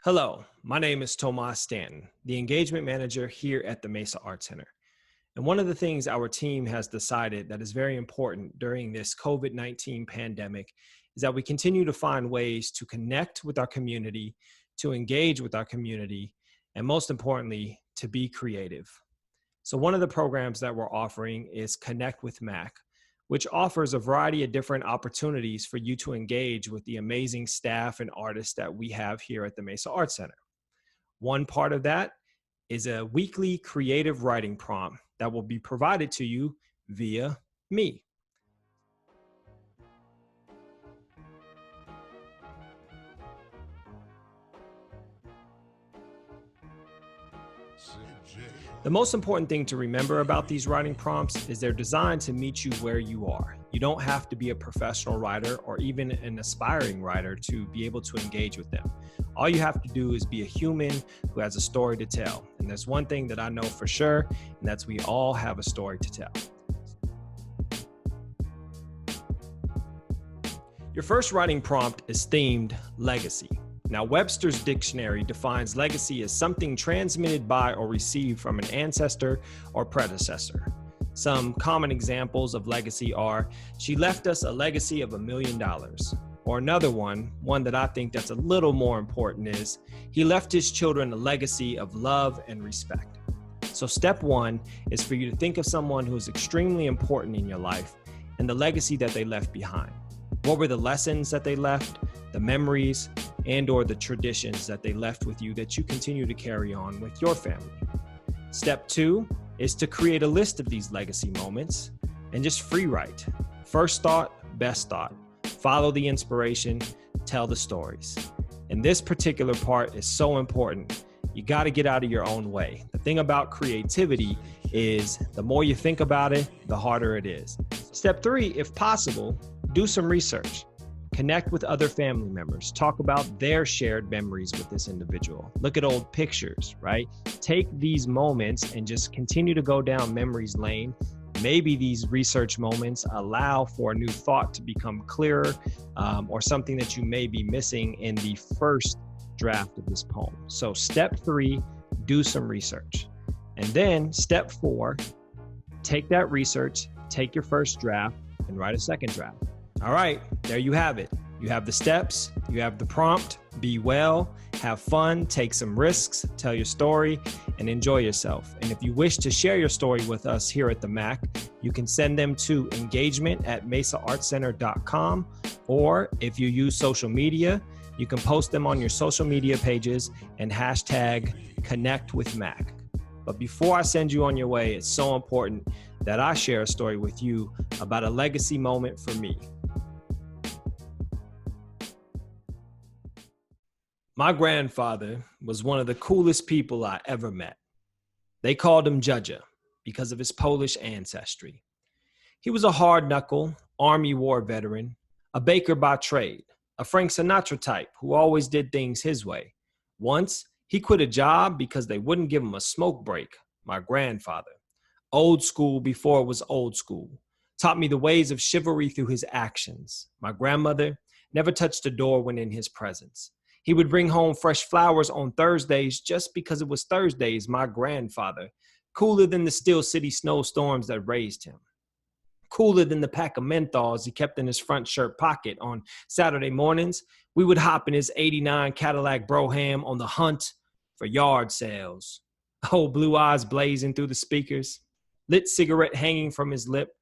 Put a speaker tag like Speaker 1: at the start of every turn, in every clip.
Speaker 1: Hello, my name is Tomas Stanton, the engagement manager here at the Mesa Art Center. And one of the things our team has decided that is very important during this COVID 19 pandemic is that we continue to find ways to connect with our community, to engage with our community, and most importantly, to be creative. So, one of the programs that we're offering is Connect with Mac, which offers a variety of different opportunities for you to engage with the amazing staff and artists that we have here at the Mesa Art Center. One part of that is a weekly creative writing prompt that will be provided to you via me. The most important thing to remember about these writing prompts is they're designed to meet you where you are. You don't have to be a professional writer or even an aspiring writer to be able to engage with them. All you have to do is be a human who has a story to tell. And there's one thing that I know for sure, and that's we all have a story to tell. Your first writing prompt is themed legacy. Now, Webster's dictionary defines legacy as something transmitted by or received from an ancestor or predecessor. Some common examples of legacy are, she left us a legacy of $1 million. Or another one that I think that's a little more important is, he left his children a legacy of love and respect. So step one is for you to think of someone who is extremely important in your life and the legacy that they left behind. What were the lessons that they left, the memories, and or the traditions that they left with you that you continue to carry on with your family? Step two is to create a list of these legacy moments and just free write. First thought, best thought. Follow the inspiration, tell the stories. And this particular part is so important. You got to get out of your own way. The thing about creativity is the more you think about it, the harder it is. Step three, if possible, do some research. Connect with other family members. Talk about their shared memories with this individual. Look at old pictures, right? Take these moments and just continue to go down memories lane. Maybe these research moments allow for a new thought to become clearer, or something that you may be missing in the first draft of this poem. So step three, do some research. And then step four, take that research, take your first draft and write a second draft. All right, there you have it. You have the steps, you have the prompt, be well, have fun, take some risks, tell your story, and enjoy yourself. And if you wish to share your story with us here at the MAC, you can send them to engagement@mesaartcenter.com, or if you use social media, you can post them on your social media pages and hashtag Connect with Mac. But before I send you on your way, it's so important that I share a story with you about a legacy moment for me. My grandfather was one of the coolest people I ever met. They called him Judja because of his Polish ancestry. He was a hard-knuckle, Army War veteran, a baker by trade, a Frank Sinatra type who always did things his way. Once, he quit a job because they wouldn't give him a smoke break. My grandfather, old school before it was old school, taught me the ways of chivalry through his actions. My grandmother never touched a door when in his presence. He would bring home fresh flowers on Thursdays just because it was Thursdays. My grandfather, cooler than the Steel City snowstorms that raised him. Cooler than the pack of menthols he kept in his front shirt pocket on Saturday mornings. We would hop in his '89 Cadillac Brougham on the hunt for yard sales. Old blue eyes blazing through the speakers, lit cigarette hanging from his lip,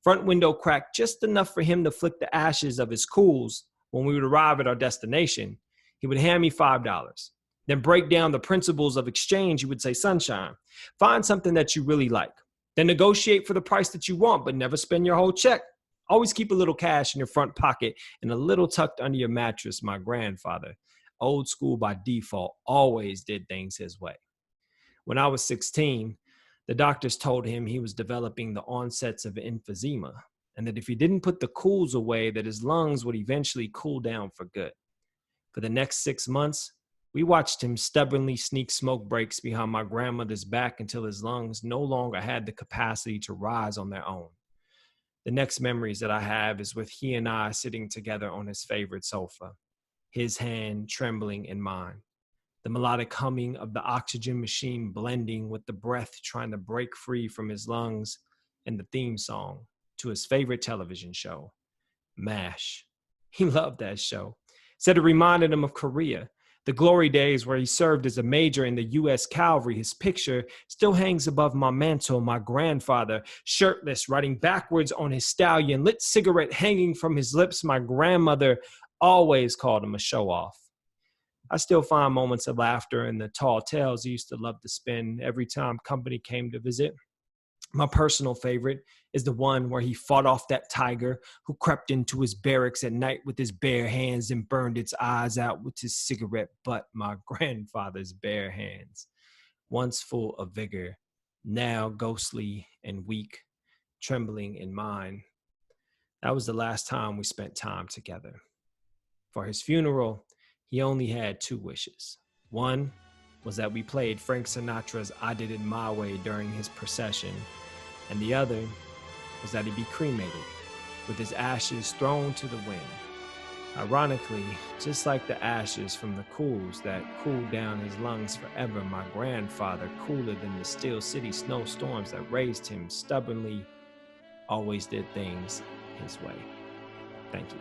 Speaker 1: front window cracked just enough for him to flick the ashes of his cools. When we would arrive at our destination, he would hand me $5, then break down the principles of exchange. He would say, "Sunshine, find something that you really like. Then negotiate for the price that you want, but never spend your whole check. Always keep a little cash in your front pocket and a little tucked under your mattress." My grandfather, old school by default, always did things his way. When I was 16, the doctors told him he was developing the onsets of emphysema, and that if he didn't put the cools away, that his lungs would eventually cool down for good. For the next 6 months, we watched him stubbornly sneak smoke breaks behind my grandmother's back until his lungs no longer had the capacity to rise on their own. The next memories that I have is with he and I sitting together on his favorite sofa, his hand trembling in mine. the melodic humming of the oxygen machine blending with the breath trying to break free from his lungs, and the theme song to his favorite television show, MASH. He loved that show. Said it reminded him of Korea, the glory days where he served as a major in the U.S. Cavalry. His picture still hangs above my mantle. My grandfather, shirtless, riding backwards on his stallion, lit cigarette hanging from his lips. My grandmother always called him a show-off. I still find moments of laughter in the tall tales he used to love to spin every time company came to visit. My personal favorite is the one where he fought off that tiger who crept into his barracks at night with his bare hands and burned its eyes out with his cigarette butt. My grandfather's bare hands, once full of vigor, now ghostly and weak, trembling in mine. That was the last time we spent time together. For his funeral, he only had 2 wishes. One was that we played Frank Sinatra's I Did It My Way during his procession, and the other was that he be cremated, with his ashes thrown to the wind. Ironically, just like the ashes from the cools that cooled down his lungs forever, my grandfather, cooler than the Steel City snowstorms that raised him, stubbornly always did things his way. Thank you.